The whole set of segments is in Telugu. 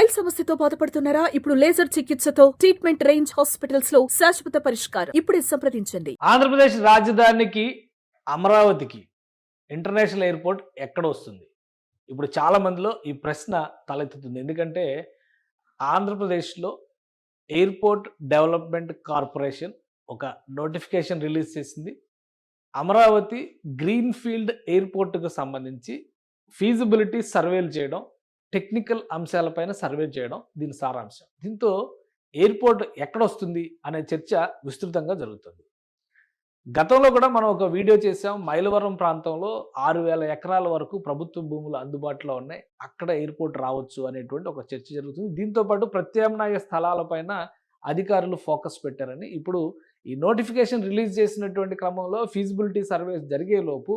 స్మైల్ సమస్యతో బాధపడుతున్నారా? ఇప్పుడు లేజర్ చికిత్సతో ట్రీట్మెంట్ రేంజ్ హాస్పిటల్స్ లో శాశ్వత పరిష్కారం. ఇప్పుడే సంప్రదించండి. ఆంధ్రప్రదేశ్ రాజధానికి అమరావతికి ఇంటర్నేషనల్ ఎయిర్పోర్ట్ ఎక్కడ వస్తుంది? ఇప్పుడు చాలా మందిలో ఈ ప్రశ్న తలెత్తుతుంది. ఎందుకంటే ఆంధ్రప్రదేశ్‌లో ఎయిర్పోర్ట్ డెవలప్‌మెంట్ కార్పొరేషన్ ఒక నోటిఫికేషన్ రిలీజ్ చేసింది. అమరావతి గ్రీన్‌ఫీల్డ్ ఎయిర్పోర్ట్‌కు సంబంధించి ఫీజిబిలిటీ సర్వేలు చేయడం, టెక్నికల్ అంశాలపైన సర్వే చేయడం దీని సారాంశం. దీంతో ఎయిర్పోర్ట్ ఎక్కడొస్తుంది అనే చర్చ విస్తృతంగా జరుగుతుంది. గతంలో కూడా మనం ఒక వీడియో చేసాం. మైలవరం ప్రాంతంలో 6,000 ఎకరాల వరకు ప్రభుత్వ భూములు అందుబాటులో ఉన్నాయి. అక్కడ ఎయిర్పోర్ట్ రావచ్చు అనేటువంటి ఒక చర్చ జరుగుతుంది. దీంతో పాటు ప్రత్యామ్నాయ స్థలాలపైన అధికారులు ఫోకస్ పెట్టారని ఇప్పుడు ఈ నోటిఫికేషన్ రిలీజ్ చేసినటువంటి క్రమంలో ఫీజిబిలిటీ సర్వేస్ జరిగేలోపు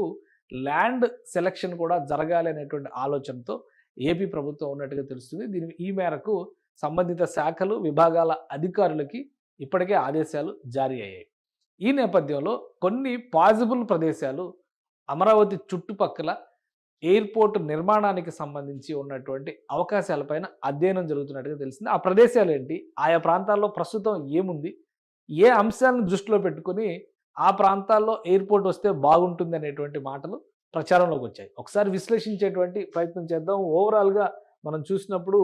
ల్యాండ్ సెలక్షన్ కూడా జరగాలి అనేటువంటి ఆలోచనతో ఏపీ ప్రభుత్వం ఉన్నట్టుగా తెలుస్తుంది. ఈ మేరకు సంబంధిత శాఖలు, విభాగాల అధికారులకి ఇప్పటికే ఆదేశాలు జారీ అయ్యాయి. ఈ నేపథ్యంలో కొన్ని పాజిబుల్ ప్రదేశాలు అమరావతి చుట్టుపక్కల ఎయిర్పోర్ట్ నిర్మాణానికి సంబంధించి ఉన్నటువంటి అవకాశాలపైన అధ్యయనం జరుగుతున్నట్టుగా తెలిసింది. ఆ ప్రదేశాలు ఏంటి? ఆయా ప్రాంతాల్లో ప్రస్తుతం ఏముంది? ఏ అంశాలను దృష్టిలో పెట్టుకుని ఆ ప్రాంతాల్లో ఎయిర్పోర్ట్ వస్తే బాగుంటుంది అనేటువంటి మాటలు ప్రచారంలోకి వచ్చాయి. ఒకసారి విశ్లేషించేటువంటి ప్రయత్నం చేద్దాం. ఓవరాల్గా మనం చూసినప్పుడు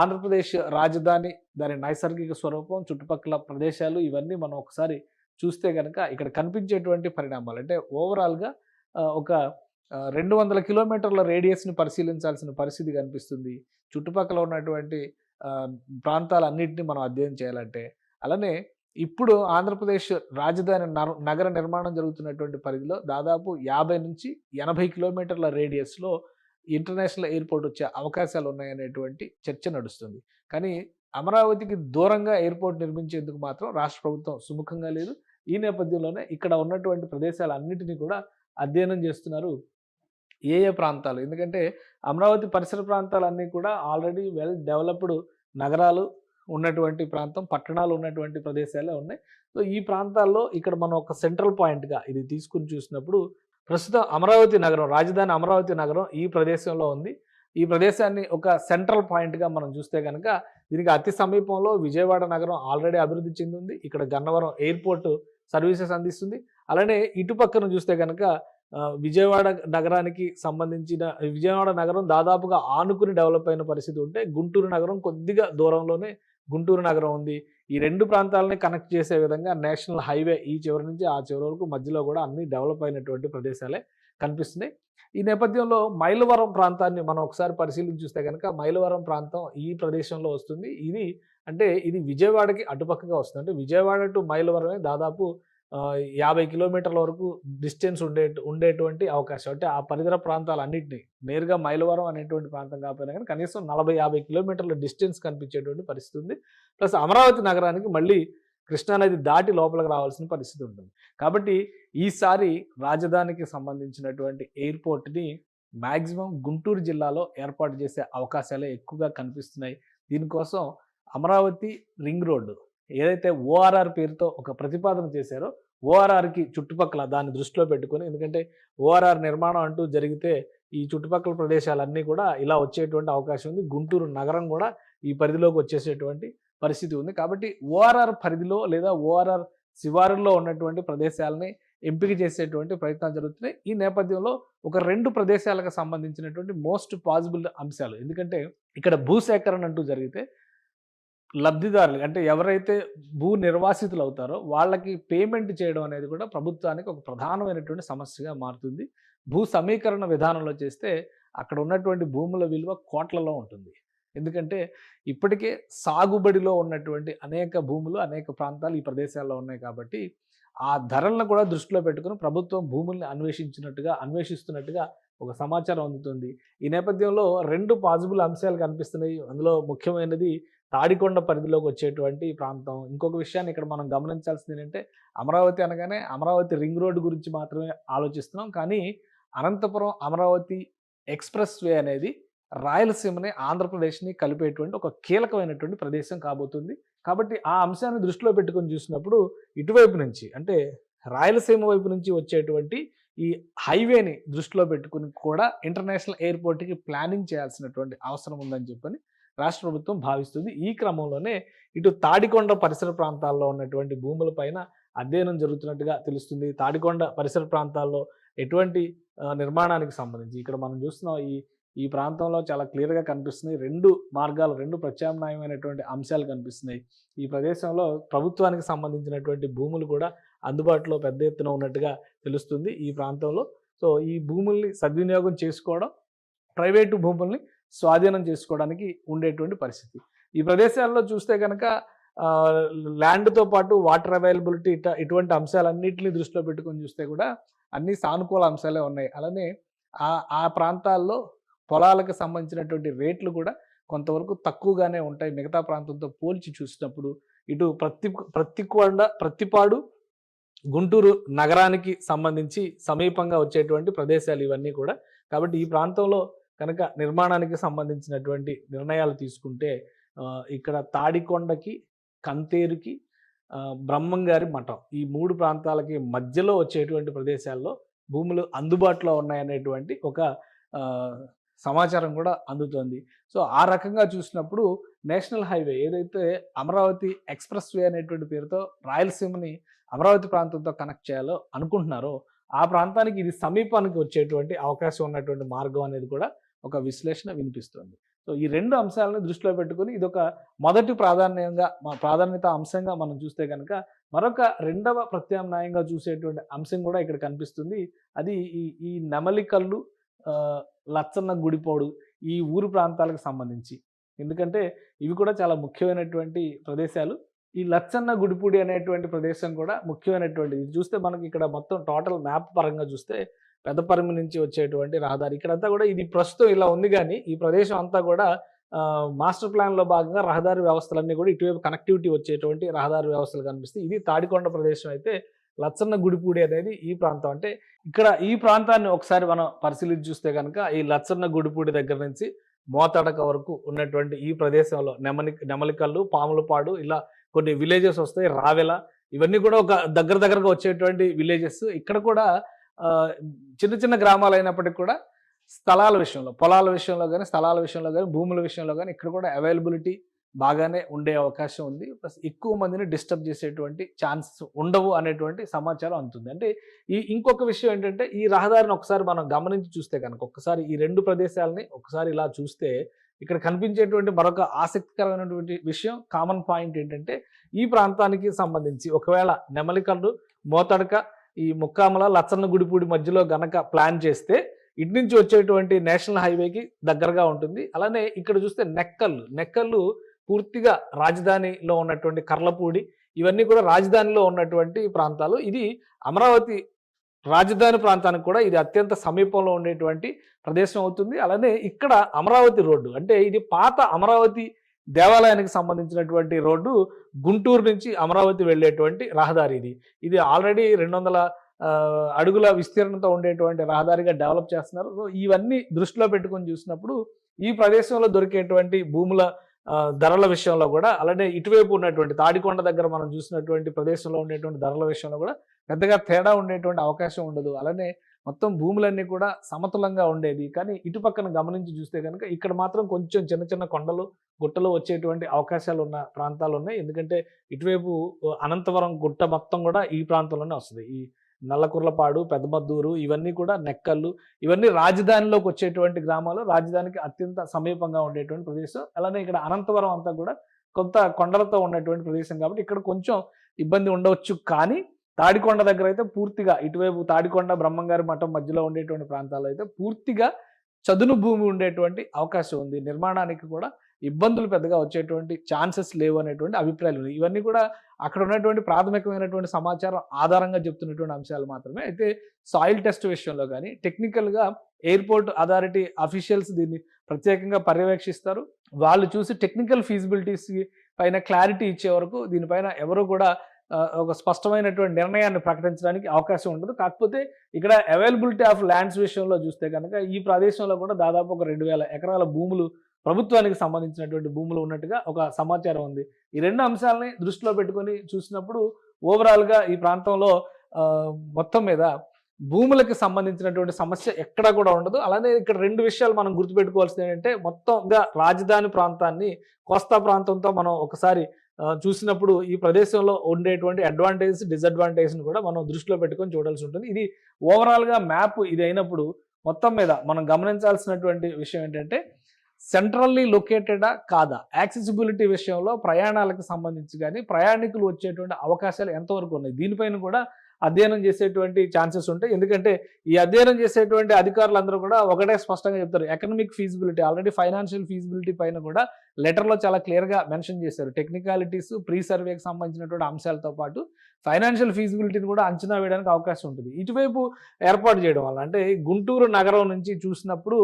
ఆంధ్రప్రదేశ్ రాజధాని, దాని నైసర్గిక స్వరూపం, చుట్టుపక్కల ప్రదేశాలు ఇవన్నీ మనం ఒకసారి చూస్తే కనుక ఇక్కడ కనిపించేటువంటి పరిణామాలు అంటే ఓవరాల్గా ఒక 200 కిలోమీటర్ల రేడియస్ని పరిశీలించాల్సిన పరిస్థితి కనిపిస్తుంది. చుట్టుపక్కల ఉన్నటువంటి ప్రాంతాలన్నింటినీ మనం అధ్యయనం చేయాలంటే. అలానే ఇప్పుడు ఆంధ్రప్రదేశ్ రాజధాని నగర నిర్మాణం జరుగుతున్నటువంటి పరిధిలో దాదాపు 50 నుంచి 80 కిలోమీటర్ల రేడియస్లో ఇంటర్నేషనల్ ఎయిర్పోర్ట్ వచ్చే అవకాశాలు ఉన్నాయనేటువంటి చర్చ నడుస్తుంది. కానీ అమరావతికి దూరంగా ఎయిర్పోర్ట్ నిర్మించేందుకు మాత్రం రాష్ట్ర ప్రభుత్వం సుముఖంగా లేదు. ఈ నేపథ్యంలోనే ఇక్కడ ఉన్నటువంటి ప్రదేశాలన్నింటినీ కూడా అధ్యయనం చేస్తున్నారు. ఏ ప్రాంతాలు, ఎందుకంటే అమరావతి పరిసర ప్రాంతాలన్నీ కూడా ఆల్రెడీ వెల్ డెవలప్డ్ నగరాలు ఉన్నటువంటి ప్రాంతం, పట్టణాలు ఉన్నటువంటి ప్రదేశాలే ఉన్నాయి. సో ఈ ప్రాంతాల్లో ఇక్కడ మనం ఒక సెంట్రల్ పాయింట్గా ఇది తీసుకుని చూసినప్పుడు ప్రస్తుతం అమరావతి నగరం, రాజధాని అమరావతి నగరం ఈ ప్రదేశంలో ఉంది. ఈ ప్రదేశాన్ని ఒక సెంట్రల్ పాయింట్గా మనం చూస్తే కనుక దీనికి అతి సమీపంలో విజయవాడ నగరం ఆల్రెడీ అభివృద్ధి చెందింది. ఇక్కడ గన్నవరం ఎయిర్పోర్ట్ సర్వీసెస్ అందిస్తుంది. అలానే ఇటుపక్కన చూస్తే కనుక విజయవాడ నగరానికి సంబంధించిన విజయవాడ నగరం దాదాపుగా ఆనుకుని డెవలప్ అయిన పరిస్థితి ఉంటే, గుంటూరు నగరం కొద్దిగా దూరంలోనే గుంటూరు నగరం ఉంది. ఈ రెండు ప్రాంతాలని కనెక్ట్ చేసే విధంగా నేషనల్ హైవే ఈ చివరి నుంచి ఆ చివరి వరకు మధ్యలో కూడా అన్ని డెవలప్ అయినటువంటి ప్రదేశాలే కనిపిస్తున్నాయి. ఈ నేపథ్యంలో మైలవరం ప్రాంతాన్ని మనం ఒకసారి పరిశీలించి చూస్తే కనుక మైలవరం ప్రాంతం ఈ ప్రదేశంలో వస్తుంది. ఇది విజయవాడకి అటుపక్కగా వస్తుంది. అంటే విజయవాడ టు మైలవరమే దాదాపు 50 కిలోమీటర్ల వరకు డిస్టెన్స్ ఉండేటువంటి అవకాశం. అంటే ఆ పరిసర ప్రాంతాలన్నింటినీ నేరుగా మైలవరం అనేటువంటి ప్రాంతం కాకపోయినా కానీ కనీసం 40-50 కిలోమీటర్ల డిస్టెన్స్ కనిపించేటువంటి పరిస్థితి ఉంది. ప్లస్ అమరావతి నగరానికి మళ్ళీ కృష్ణానది దాటి లోపలికి రావాల్సిన పరిస్థితి ఉంటుంది. కాబట్టి ఈసారి రాజధానికి సంబంధించినటువంటి ఎయిర్పోర్ట్ని మ్యాక్సిమం గుంటూరు జిల్లాలో ఏర్పాటు చేసే అవకాశాలే ఎక్కువగా కనిపిస్తున్నాయి. దీనికోసం అమరావతి రింగ్ రోడ్డు ఏదైతే ఓఆర్ఆర్ పేరుతో ఒక ప్రతిపాదన చేశారో, ఓఆర్ఆర్కి చుట్టుపక్కల దాన్ని దృష్టిలో పెట్టుకొని, ఎందుకంటే ఓఆర్ఆర్ నిర్మాణం అంటూ జరిగితే ఈ చుట్టుపక్కల ప్రదేశాలన్నీ కూడా ఇలా వచ్చేటువంటి అవకాశం ఉంది. గుంటూరు నగరం కూడా ఈ పరిధిలోకి వచ్చేసేటువంటి పరిస్థితి ఉంది. కాబట్టి ఓఆర్ఆర్ పరిధిలో లేదా ఓఆర్ఆర్ శివారుల్లో ఉన్నటువంటి ప్రదేశాలని ఎంపిక చేసేటువంటి ప్రయత్నాలు జరుగుతున్నాయి. ఈ నేపథ్యంలో ఒక 2 ప్రదేశాలకు సంబంధించినటువంటి మోస్ట్ పాసిబుల్ అంశాలు, ఎందుకంటే ఇక్కడ భూసేకరణ అంటూ జరిగితే లబ్ధిదారులు అంటే ఎవరైతే భూ నిర్వాసితులు అవుతారో వాళ్ళకి పేమెంట్ చేయడం అనేది కూడా ప్రభుత్వానికి ఒక ప్రధానమైనటువంటి సమస్యగా మారుతుంది. భూ సమీకరణ విధానంలో చేస్తే అక్కడ ఉన్నటువంటి భూముల విలువ కోట్లలో ఉంటుంది. ఎందుకంటే ఇప్పటికే సాగుబడిలో ఉన్నటువంటి అనేక భూములు, అనేక ప్రాంతాలు ఈ ప్రదేశాల్లో ఉన్నాయి. కాబట్టి ఆ ధరలను కూడా దృష్టిలో పెట్టుకుని ప్రభుత్వం భూముల్ని అన్వేషిస్తున్నట్టుగా ఒక సమాచారం అందుతుంది. ఈ నేపథ్యంలో 2 పాజిబుల్ అంశాలు కనిపిస్తున్నాయి. అందులో ముఖ్యమైనది తాడికొండ పరిధిలోకి వచ్చేటువంటి ప్రాంతం. ఇంకొక విషయాన్ని ఇక్కడ మనం గమనించాల్సింది ఏంటంటే, అమరావతి అనగానే అమరావతి రింగ్ రోడ్డు గురించి మాత్రమే ఆలోచిస్తున్నాం. కానీ అనంతపురం అమరావతి ఎక్స్ప్రెస్ వే అనేది రాయలసీమని, ఆంధ్రప్రదేశ్ని కలిపేటువంటి ఒక కీలకమైనటువంటి ప్రదేశం కాబోతుంది. కాబట్టి ఆ అంశాన్ని దృష్టిలో పెట్టుకొని చూసినప్పుడు ఇటువైపు నుంచి అంటే రాయలసీమ వైపు నుంచి వచ్చేటువంటి ఈ హైవేని దృష్టిలో పెట్టుకుని కూడా ఇంటర్నేషనల్ ఎయిర్పోర్ట్కి ప్లానింగ్ చేయాల్సినటువంటి అవసరం ఉందని చెప్పని రాష్ట్ర ప్రభుత్వం భావిస్తుంది. ఈ క్రమంలోనే ఇటు తాడికొండ పరిసర ప్రాంతాల్లో ఉన్నటువంటి భూముల పైన అధ్యయనం జరుగుతున్నట్టుగా తెలుస్తుంది. తాడికొండ పరిసర ప్రాంతాల్లో ఎటువంటి నిర్మాణానికి సంబంధించి ఇక్కడ మనం చూస్తున్నాం ఈ ప్రాంతంలో చాలా క్లియర్‌గా కనిపిస్తున్నాయి. 2 మార్గాలు, 2 ప్రత్యామ్నాయమైనటువంటి అంశాలు కనిపిస్తున్నాయి. ఈ ప్రదేశంలో ప్రభుత్వానికి సంబంధించినటువంటి భూములు కూడా అందుబాటులో పెద్ద ఎత్తున ఉన్నట్టుగా తెలుస్తుంది ఈ ప్రాంతంలో. సో, ఈ భూముల్ని సద్వినియోగం చేసుకోవడం, ప్రైవేటు భూముల్ని స్వాధీనం చేసుకోవడానికి ఉండేటువంటి పరిస్థితి. ఈ ప్రదేశాల్లో చూస్తే గనక ల్యాండ్‌తో పాటు వాటర్ అవైలబిలిటీ ఇటువంటి అంశాలన్నిటిని దృష్టిలో పెట్టుకొని చూస్తే కూడా అన్ని సానుకూల అంశాలే ఉన్నాయి. అలానే ఆ ప్రాంతాల్లో పొలాలకు సంబంధించినటువంటి రేట్లు కూడా కొంతవరకు తక్కువగానే ఉంటాయి మిగతా ప్రాంతంతో పోల్చి చూసినప్పుడు. ఇటు ప్రత్తిపాడు, గుంటూరు నగరానికి సంబంధించి సమీపంగా వచ్చేటువంటి ప్రదేశాలు ఇవన్నీ కూడా. కాబట్టి ఈ ప్రాంతంలో కనుక నిర్మాణానికి సంబంధించినటువంటి నిర్ణయాలు తీసుకుంటే ఇక్కడ తాడికొండకి, కంతేరుకి, బ్రహ్మంగారి మఠం ఈ 3 ప్రాంతాలకి మధ్యలో వచ్చేటువంటి ప్రదేశాల్లో భూములు అందుబాటులో ఉన్నాయనేటువంటి ఒక సమాచారం కూడా అందుతోంది. సో, ఆ రకంగా చూసినప్పుడు నేషనల్ హైవే ఏదైతే అమరావతి ఎక్స్‌ప్రెస్ వే అనేటువంటి పేరుతో రాయలసీమని అమరావతి ప్రాంతంతో కనెక్ట్ చేయాలో అనుకుంటున్నారో, ఆ ప్రాంతానికి ఇది సమీపానికి వచ్చేటువంటి అవకాశం ఉన్నటువంటి మార్గం అనేది కూడా ఒక విశ్లేషణ వినిపిస్తుంది. సో, ఈ 2 అంశాలను దృష్టిలో పెట్టుకొని ఇదొక మొదటి ప్రాధాన్యత అంశంగా మనం చూస్తే కనుక మరొక రెండవ ప్రత్యామ్నాయంగా చూసేటువంటి అంశం కూడా ఇక్కడ కనిపిస్తుంది. అది ఈ నెమలికల్లు, లచ్చన్న గుడిపోడు ఈ ఊరు ప్రాంతాలకు సంబంధించి. ఎందుకంటే ఇవి కూడా చాలా ముఖ్యమైనటువంటి ప్రదేశాలు. ఈ లచ్చన్న గుడిపూడి అనేటువంటి ప్రదేశం కూడా ముఖ్యమైనటువంటిది. ఇది చూస్తే మనకి ఇక్కడ మొత్తం టోటల్ మ్యాప్ పరంగా చూస్తే పెద్దపరిమి నుంచి వచ్చేటువంటి రహదారి ఇక్కడంతా కూడా ఇది ప్రస్తుతం ఇలా ఉంది గానీ, ఈ ప్రదేశం అంతా కూడా మాస్టర్ ప్లాన్‌లో భాగంగా రహదారి వ్యవస్థలన్నీ కూడా ఇటువైపు కనెక్టివిటీ వచ్చేటువంటి రహదారి వ్యవస్థలు కనిపిస్తాయి. ఇది తాడికొండ ప్రదేశం అయితే లచ్చన్న గుడిపూడి అనేది ఈ ప్రాంతం. అంటే ఇక్కడ ఈ ప్రాంతాన్ని ఒకసారి మనం పరిశీలించి చూస్తే కనుక ఈ లచ్చన్న గుడిపూడి దగ్గర నుంచి మోతడక వరకు ఉన్నటువంటి ఈ ప్రదేశంలో నెమలికల్లు, పాములపాడు ఇలా కొన్ని విలేజెస్ వస్తాయి. రావెల ఇవన్నీ కూడా ఒక దగ్గరగా వచ్చేటువంటి విలేజెస్. ఇక్కడ కూడా చిన్న చిన్న గ్రామాలు అయినప్పటికీ కూడా స్థలాల విషయంలో, పొలాల విషయంలో కానీ, స్థలాల విషయంలో కానీ, భూముల విషయంలో కానీ ఇక్కడ కూడా అవైలబిలిటీ బాగానే ఉండే అవకాశం ఉంది. ప్లస్ ఎక్కువ మందిని డిస్టర్బ్ చేసేటువంటి ఛాన్సెస్ ఉండవు అనేటువంటి సమాచారం అందుతుంది. అంటే ఇంకొక విషయం ఏంటంటే ఈ రహదారిని ఒకసారి మనం గమనించి చూస్తే కనుక ఒక్కసారి ఈ 2 ప్రదేశాలని ఒకసారి ఇలా చూస్తే ఇక్కడ కనిపించేటువంటి మరొక ఆసక్తికరమైనటువంటి విషయం, కామన్ పాయింట్ ఏంటంటే ఈ ప్రాంతానికి సంబంధించి ఒకవేళ నెమలికల్లు, మోతడక, ఈ ముక్కామల, లచ్చన్న గుడిపూడి మధ్యలో గనక ప్లాన్ చేస్తే ఇటు నుంచి వచ్చేటువంటి నేషనల్ హైవేకి దగ్గరగా ఉంటుంది. అలానే ఇక్కడ చూస్తే నెక్కల్లు పూర్తిగా రాజధానిలో ఉన్నటువంటి కర్లపూడి ఇవన్నీ కూడా రాజధానిలో ఉన్నటువంటి ప్రాంతాలు. ఇది అమరావతి రాజధాని ప్రాంతానికి కూడా ఇది అత్యంత సమీపంలో ఉండేటువంటి ప్రదేశం అవుతుంది. అలానే ఇక్కడ అమరావతి రోడ్డు అంటే ఇది పాత అమరావతి దేవాలయానికి సంబంధించినటువంటి రోడ్డు, గుంటూరు నుంచి అమరావతి వెళ్ళేటువంటి రహదారి ఇది. ఇది ఆల్రెడీ 200 అడుగుల విస్తీర్ణంతో ఉండేటువంటి రహదారిగా డెవలప్ చేస్తున్నారు. సో, ఇవన్నీ దృష్టిలో పెట్టుకొని చూసినప్పుడు ఈ ప్రదేశంలో దొరికేటువంటి భూముల ధరల విషయంలో కూడా, అలానే ఇటువైపు ఉన్నటువంటి తాడికొండ దగ్గర మనం చూసినటువంటి ప్రదేశంలో ఉండేటువంటి ధరల విషయంలో కూడా పెద్దగా తేడా ఉండేటువంటి అవకాశం ఉండదు. అలానే మొత్తం భూములన్నీ కూడా సమతులంగా ఉండేది. కానీ ఇటు పక్కన గమనించి చూస్తే కనుక ఇక్కడ మాత్రం కొంచెం చిన్న చిన్న కొండలు, గుట్టలు వచ్చేటువంటి అవకాశాలు ఉన్న ప్రాంతాలు ఉన్నాయి. ఎందుకంటే ఇటువైపు అనంతవరం గుట్ట మొత్తం కూడా ఈ ప్రాంతంలోనే వస్తుంది. ఈ నల్లకుర్లపాడు, పెద్దమద్దూరు ఇవన్నీ కూడా నెక్కల్లు ఇవన్నీ రాజధానిలోకి వచ్చేటువంటి గ్రామాలు, రాజధానికి అత్యంత సమీపంగా ఉండేటువంటి ప్రదేశం. అలానే ఇక్కడ అనంతవరం అంతా కూడా కొంత కొండలతో ఉన్నటువంటి ప్రదేశం కాబట్టి ఇక్కడ కొంచెం ఇబ్బంది ఉండవచ్చు. కానీ తాడికొండ దగ్గర అయితే పూర్తిగా ఇటువైపు తాడికొండ, బ్రహ్మంగారి మఠం మధ్యలో ఉండేటువంటి ప్రాంతాల్లో అయితే పూర్తిగా చదును భూమి ఉండేటువంటి అవకాశం ఉంది. నిర్మాణానికి కూడా ఇబ్బందులు పెద్దగా వచ్చేటువంటి ఛాన్సెస్ లేవు అనేటువంటి అభిప్రాయాలు ఉన్నాయి. ఇవన్నీ కూడా అక్కడ ఉన్నటువంటి ప్రాథమికమైనటువంటి సమాచారం ఆధారంగా చెప్తున్నటువంటి అంశాలు మాత్రమే. అయితే సాయిల్ టెస్ట్ విషయంలో కానీ టెక్నికల్గా ఎయిర్పోర్ట్ అథారిటీ అఫీషియల్స్ దీన్ని ప్రత్యేకంగా పర్యవేక్షిస్తారు. వాళ్ళు చూసి టెక్నికల్ ఫీజిబిలిటీస్ పైన క్లారిటీ ఇచ్చే వరకు దీనిపైన ఎవరు కూడా ఒక స్పష్టమైనటువంటి నిర్ణయాన్ని ప్రకటించడానికి అవకాశం ఉండదు. కాకపోతే ఇక్కడ అవైలబిలిటీ ఆఫ్ ల్యాండ్స్ విషయంలో చూస్తే కనుక ఈ ప్రదేశంలో కూడా దాదాపు ఒక 2000 ఎకరాల భూములు ప్రభుత్వానికి సంబంధించినటువంటి భూములు ఉన్నట్టుగా ఒక సమాచారం ఉంది. ఈ 2 అంశాలని దృష్టిలో పెట్టుకొని చూసినప్పుడు ఓవరాల్గా ఈ ప్రాంతంలో మొత్తం మీద భూములకు సంబంధించినటువంటి సమస్య ఎక్కడా కూడా ఉండదు. అలానే ఇక్కడ 2 విషయాలు మనం గుర్తుపెట్టుకోవాల్సింది ఏంటంటే, మొత్తంగా రాజధాని ప్రాంతాన్ని కోస్తా ప్రాంతంతో మనం ఒకసారి చూసినప్పుడు ఈ ప్రదేశంలో ఉండేటువంటి అడ్వాంటేజెస్, డిసడ్వాంటేజ్‌ని కూడా మనం దృష్టిలో పెట్టుకొని చూడాల్సి ఉంటుంది. ఇది ఓవరాల్‌గా మ్యాప్ ఇది అయినప్పుడు మొత్తం మీద మనం గమనించాల్సినటువంటి విషయం ఏంటంటే, సెంట్రల్లీ లొకేటెడా కాదా? యాక్సెసిబిలిటీ విషయంలో ప్రయాణాలకు సంబంధించి గాని, ప్రయాణికులు వచ్చేటువంటి అవకాశాలు ఎంతవరకు ఉన్నాయి? దీనిపైన కూడా అధ్యయనం చేసేటువంటి ఛాన్సెస్ ఉంటాయి. ఎందుకంటే ఈ అధ్యయనం చేసేటువంటి అధికారులందరూ కూడా ఒకటే స్పష్టంగా చెప్తారు. Economic feasibility already financial feasibility పైన కూడా లెటర్‌లో చాలా క్లియర్‌గా మెన్షన్ చేశారు. టెక్నికాలిటీస్, ప్రీ సర్వేకి సంబంధించినటువంటి అంశాలతో పాటు ఫైనాన్షియల్ ఫీజిబిలిటీని కూడా అంచనా వేయడానికి అవకాశం ఉంటుంది. ఇటువైపు ఏర్పాటు చేయడం వల్ల అంటే గుంటూరు నగరం నుంచి చూసినప్పుడు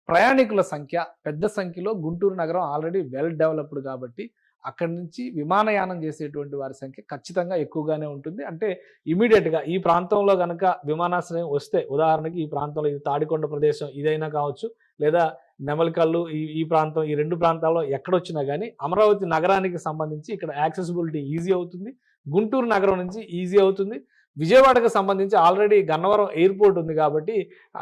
ప్రయాణికుల సంఖ్య పెద్ద సంఖ్యలో గుంటూరు నగరం ఆల్రెడీ వెల్ డెవలప్డ్ కాబట్టి అక్కడి నుంచి విమానయానం చేసేటువంటి వారి సంఖ్య ఖచ్చితంగా ఎక్కువగానే ఉంటుంది. అంటే ఇమీడియట్‌గా ఈ ప్రాంతంలో గనక విమానాశ్రయం వస్తే ఉదాహరణకి ఈ ప్రాంతంలో ఇది తాడికొండ ప్రదేశం ఇదైనా కావచ్చు, లేదా నెమలికల్లు ఈ ప్రాంతం ఈ 2 ప్రాంతాల్లో ఎక్కడొచ్చినా గానీ అమరావతి నగరానికి సంబంధించి ఇక్కడ యాక్సెసిబిలిటీ ఈజీ అవుతుంది. గుంటూరు నగరం నుంచి ఈజీ అవుతుంది. విజయవాడకు సంబంధించి ఆల్రెడీ గన్నవరం ఎయిర్‌పోర్ట్ ఉంది కాబట్టి,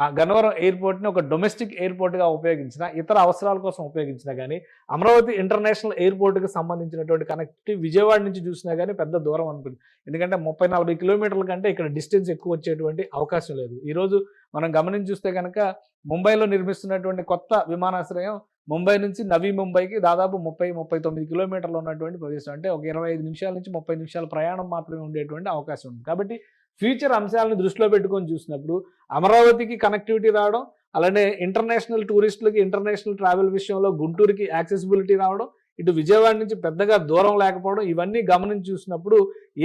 ఆ గన్నవరం ఎయిర్‌పోర్ట్‌ని ఒక డొమెస్టిక్ ఎయిర్‌పోర్ట్‌గా ఉపయోగించినా, ఇతర అవసరాల కోసం ఉపయోగించినా గానీ, అమరావతి ఇంటర్నేషనల్ ఎయిర్‌పోర్ట్‌కి సంబంధించినటువంటి కనెక్టివిటీ విజయవాడ నుంచి చూసినా గానీ పెద్ద దూరం అనుకుంది. ఎందుకంటే 30, 40 కిలోమీటర్ల కంటే ఇక్కడ డిస్టెన్స్ ఎక్కువ వచ్చేటువంటి అవకాశం లేదు. ఈరోజు మనం గమనించి చూస్తే గనక ముంబైలో నిర్మిస్తున్నటువంటి కొత్త విమానాశ్రయం ముంబై నుంచి నవీ ముంబైకి దాదాపు 30, 39 కిలోమీటర్లు ఉన్నటువంటి ప్రదేశం. అంటే ఒక 25 నిమిషాల నుంచి 30 నిమిషాల ప్రయాణం మాత్రమే ఉండేటువంటి అవకాశం ఉంది. కాబట్టి ఫ్యూచర్ అంశాలను దృష్టిలో పెట్టుకొని చూసినప్పుడు అమరావతికి కనెక్టివిటీ రావడం, అలానే ఇంటర్నేషనల్ టూరిస్టులకి ఇంటర్నేషనల్ ట్రావెల్ విషయంలో గుంటూరుకి యాక్సెసిబిలిటీ రావడం, ఇటు విజయవాడ నుంచి పెద్దగా దూరం లేకపోవడం, ఇవన్నీ గమనించి చూసినప్పుడు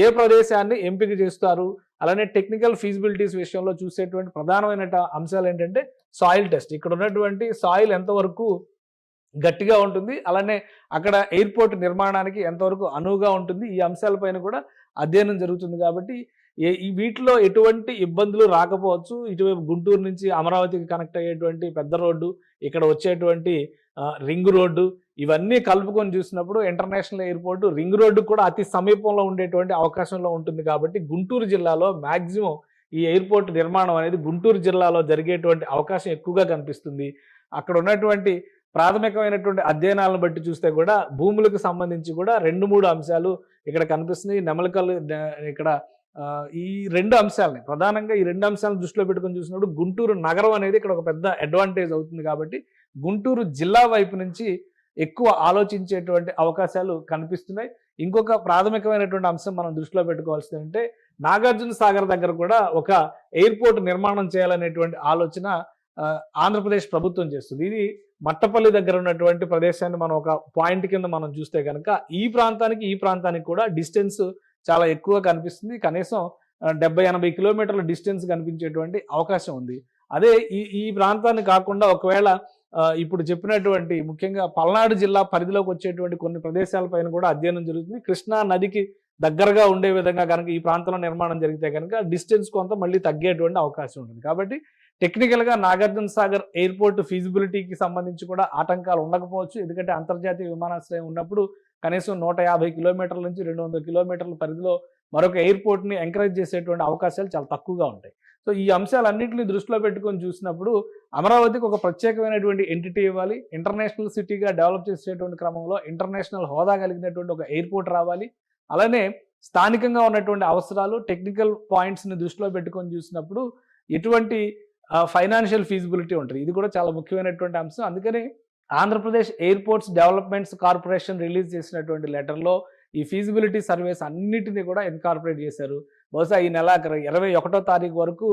ఏ ప్రదేశాన్ని ఎంపిక చేస్తారు, అలానే టెక్నికల్ ఫీజిబిలిటీస్ విషయంలో చూసేటువంటి ప్రధానమైన అంశాలు ఏంటంటే సాయిల్ టెస్ట్. ఇక్కడ ఉన్నటువంటి సాయిల్ ఎంతవరకు గట్టిగా ఉంటుంది, అలానే అక్కడ ఎయిర్‌పోర్ట్ నిర్మాణానికి ఎంతవరకు అనువుగా ఉంటుంది, ఈ అంశాలపైన కూడా అధ్యయనం జరుగుతుంది. కాబట్టి ఈ వీటిలో ఎటువంటి ఇబ్బందులు రాకపోవచ్చు. ఇటువైపు గుంటూరు నుంచి అమరావతికి కనెక్ట్ అయ్యేటువంటి పెద్ద రోడ్డు, ఇక్కడ వచ్చేటువంటి రింగ్ రోడ్డు, ఇవన్నీ కలుపుకొని చూసినప్పుడు ఇంటర్నేషనల్ ఎయిర్‌పోర్ట్ రింగ్ రోడ్డు కూడా అతి సమీపంలో ఉండేటువంటి అవకాశంలో ఉంటుంది. కాబట్టి గుంటూరు జిల్లాలో మాక్సిమం ఈ ఎయిర్‌పోర్ట్ నిర్మాణం అనేది గుంటూరు జిల్లాలో జరిగేటువంటి అవకాశం ఎక్కువగా కనిపిస్తుంది. అక్కడ ఉన్నటువంటి ప్రాథమికమైనటువంటి అధ్యయనాలను బట్టి చూస్తే కూడా భూములకు సంబంధించి కూడా 2, 3 అంశాలు ఇక్కడ కనిపిస్తున్నాయి. నెమలికల్లు ఇక్కడ ఈ 2 అంశాలని ప్రధానంగా ఈ 2 అంశాలను దృష్టిలో పెట్టుకొని చూసినప్పుడు గుంటూరు నగరం అనేది ఇక్కడ ఒక పెద్ద అడ్వాంటేజ్ అవుతుంది. కాబట్టి గుంటూరు జిల్లా వైపు నుంచి ఎక్కువ ఆలోచించేటువంటి అవకాశాలు కనిపిస్తున్నాయి. ఇంకొక ప్రాథమికమైనటువంటి అంశం మనం దృష్టిలో పెట్టుకోవాల్సింది అంటే నాగార్జున సాగర్ దగ్గర కూడా ఒక ఎయిర్‌పోర్ట్ నిర్మాణం చేయాలనేటువంటి ఆలోచన ఆంధ్రప్రదేశ్ ప్రభుత్వం చేస్తుంది. ఇది మట్టపల్లి దగ్గర ఉన్నటువంటి ప్రదేశాన్ని మనం ఒక పాయింట్ కింద మనం చూస్తే కనుక ఈ ప్రాంతానికి కూడా డిస్టెన్స్ చాలా ఎక్కువ కనిపిస్తుంది. కనీసం 70-80 కిలోమీటర్ల డిస్టెన్స్ కనిపించేటువంటి అవకాశం ఉంది. అదే ఈ ప్రాంతాన్ని కాకుండా ఒకవేళ ఇప్పుడు చెప్పినటువంటి ముఖ్యంగా పల్నాడు జిల్లా పరిధిలోకి వచ్చేటువంటి కొన్ని ప్రదేశాలపైన కూడా అధ్యయనం జరుగుతుంది. కృష్ణా నదికి దగ్గరగా ఉండే విధంగా కనుక ఈ ప్రాంతంలో నిర్మాణం జరిగితే కనుక డిస్టెన్స్ కొంత మళ్ళీ తగ్గేటువంటి అవకాశం ఉంటుంది. కాబట్టి టెక్నికల్‌గా నాగార్జున సాగర్ ఎయిర్‌పోర్ట్ ఫీజిబిలిటీకి సంబంధించి కూడా ఆటంకాలు ఉండకపోవచ్చు. ఎందుకంటే అంతర్జాతీయ విమానాశ్రయం ఉన్నప్పుడు కనీసం 150 కిలోమీటర్ల నుంచి 200 కిలోమీటర్ల పరిధిలో మరొక ఎయిర్‌పోర్ట్‌ని ఎంకరేజ్ చేసేటువంటి అవకాశాలు చాలా తక్కువగా ఉంటాయి. సో ఈ అంశాలన్నింటినీ దృష్టిలో పెట్టుకొని చూసినప్పుడు అమరావతికి ఒక ప్రత్యేకమైనటువంటి ఎంటిటీ ఇవ్వాలి. ఇంటర్నేషనల్ సిటీగా డెవలప్ చేసేటువంటి క్రమంలో ఇంటర్నేషనల్ హోదా కలిగినటువంటి ఒక ఎయిర్‌పోర్ట్ రావాలి. అలానే స్థానికంగా ఉన్నటువంటి అవసరాలు, టెక్నికల్ పాయింట్స్‌ని దృష్టిలో పెట్టుకొని చూసినప్పుడు ఎటువంటి ఫైనాన్షియల్ ఫీజిబిలిటీ ఉంటుంది. ఇది కూడా చాలా ముఖ్యమైనటువంటి అంశం. అందుకని Andhra Pradesh airports developments corporation release చేసినటువంటి లెటర్‌లో ఈ ఫీజిబిలిటీ సర్వేస్ అన్నిటిని కూడా ఇన్కార్పొరేట్ చేశారు. బహుశా ఈ నెల 21వ తారీఖు వరకు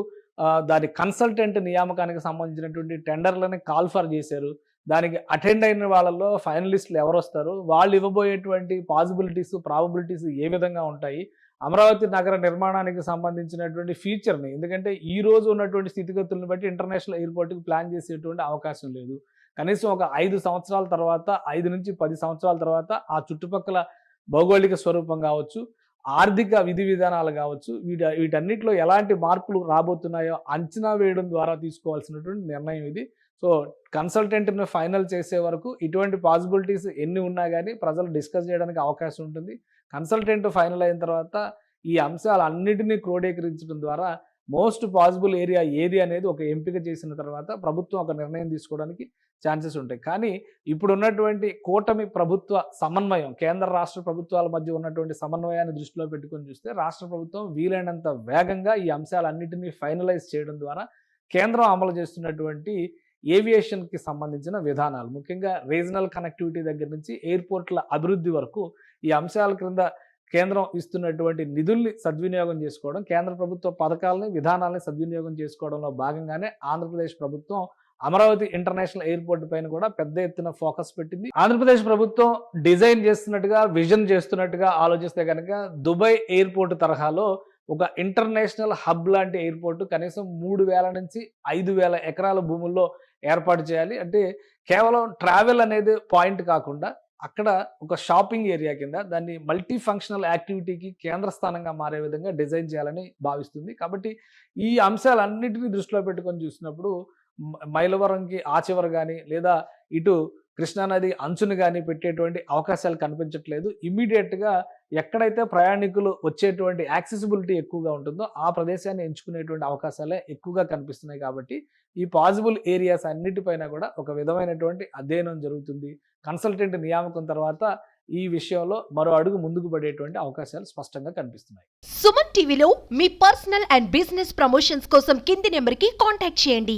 దాని కన్సల్టెంట్ నియామకానికి సంబంధించినటువంటి టెండర్లని కాల్ ఫర్ చేశారు. దానికి అటెండ్ అయిన వాళ్ళలో ఫైనలిస్టులు ఎవరొస్తారు, వాళ్ళు ఇవ్వబోయేటువంటి పాసిబిలిటీస్, ప్రాబబిలిటీస్ ఏ విధంగా ఉంటాయి, అమరావతి నగర నిర్మాణానికి సంబంధించినటువంటి ఫ్యూచర్‌ని ఎందుకంటే ఈ రోజు ఉన్నటువంటి స్థితిగతులను బట్టి ఇంటర్నేషనల్ ఎయిర్‌పోర్ట్‌కి ప్లాన్ చేసేటువంటి అవకాశం లేదు. కనీసం ఒక 5 సంవత్సరాల తర్వాత 5 నుంచి 10 సంవత్సరాల తర్వాత ఆ చుట్టుపక్కల భౌగోళిక స్వరూపం కావచ్చు, ఆర్థిక విధి విధానాలు కావచ్చు, వీటన్నిటిలో ఎలాంటి మార్పులు రాబోతున్నాయో అంచనా వేయడం ద్వారా తీసుకోవాల్సినటువంటి నిర్ణయం ఇది. సో కన్సల్టెంట్‌ని ఫైనల్ చేసే వరకు ఇటువంటి పాసిబిలిటీస్ ఎన్ని ఉన్నా కానీ ప్రజలు డిస్కస్ చేయడానికి అవకాశం ఉంటుంది. కన్సల్టెంట్ ఫైనల్ అయిన తర్వాత ఈ అంశాలన్నిటినీ క్రోడీకరించడం ద్వారా మోస్ట్ పాసిబుల్ ఏరియా ఏది అనేది ఒక ఎంపిక చేసిన తర్వాత ప్రభుత్వం ఒక నిర్ణయం తీసుకోవడానికి ఛాన్సెస్ ఉంటాయి. కానీ ఇప్పుడు ఉన్నటువంటి కూటమి ప్రభుత్వ సమన్వయం, కేంద్ర రాష్ట్ర ప్రభుత్వాల మధ్య ఉన్నటువంటి సమన్వయాన్ని దృష్టిలో పెట్టుకొని చూస్తే రాష్ట్ర ప్రభుత్వం వీలైనంత వేగంగా ఈ అంశాలన్నింటినీ ఫైనలైజ్ చేయడం ద్వారా కేంద్రం అమలు చేస్తున్నటువంటి ఏవియేషన్కి సంబంధించిన విధానాలు, ముఖ్యంగా రీజనల్ కనెక్టివిటీ దగ్గర నుంచి ఎయిర్పోర్ట్ల అభివృద్ధి వరకు ఈ అంశాల క్రింద కేంద్రం ఇస్తున్నటువంటి నిధుల్ని సద్వినియోగం చేసుకోవడం, కేంద్ర ప్రభుత్వ పథకాలని విధానాలని సద్వినియోగం చేసుకోవడంలో భాగంగానే ఆంధ్రప్రదేశ్ ప్రభుత్వం అమరావతి ఇంటర్నేషనల్ ఎయిర్పోర్ట్ పైన కూడా పెద్ద ఎత్తున ఫోకస్ పెట్టింది. ఆంధ్రప్రదేశ్ ప్రభుత్వం డిజైన్ చేస్తున్నట్టుగా, విజన్ చేస్తున్నట్టుగా ఆలోచిస్తే కనుక దుబాయ్ ఎయిర్పోర్ట్ తరహాలో ఒక ఇంటర్నేషనల్ హబ్ లాంటి ఎయిర్పోర్ట్ కనీసం 3,000 నుంచి 5,000 ఎకరాల భూముల్లో ఏర్పాటు చేయాలి. అంటే కేవలం ట్రావెల్ అనేది పాయింట్ కాకుండా అక్కడ ఒక షాపింగ్ ఏరియా కింద దాన్ని మల్టీ ఫంక్షనల్ యాక్టివిటీకి కేంద్ర స్థానంగా మారే విధంగా డిజైన్ చేయాలని భావిస్తుంది. కాబట్టి ఈ అంశాలన్నింటినీ దృష్టిలో పెట్టుకొని చూసినప్పుడు మైలవరంకి ఆ చివర కానీ లేదా ఇటు కృష్ణానది అంచును కానీ పెట్టేటువంటి అవకాశాలు కనిపించట్లేదు. ఇమ్మీడియట్గా ఎక్కడైతే ప్రయాణికులు వచ్చేటువంటి యాక్సెసిబిలిటీ ఎక్కువగా ఉంటుందో ఆ ప్రదేశాన్ని ఎంచుకునేటువంటి అవకాశాలే ఎక్కువగా కనిపిస్తున్నాయి. కాబట్టి ఈ పాసిబుల్ ఏరియాస్ అన్నిటిపైన కూడా ఒక విధమైనటువంటి అధ్యయనం జరుగుతుంది. కన్సల్టెంట్ నియామకం తర్వాత ఈ విషయంలో మరో అడుగు ముందుకు పడేటువంటి అవకాశాలు స్పష్టంగా కనిపిస్తున్నాయి. సుమన్ టీవీలో మీ పర్సనల్ అండ్ బిజినెస్ ప్రమోషన్స్ కోసం కింది నెంబర్కి కాంటాక్ట్ చేయండి.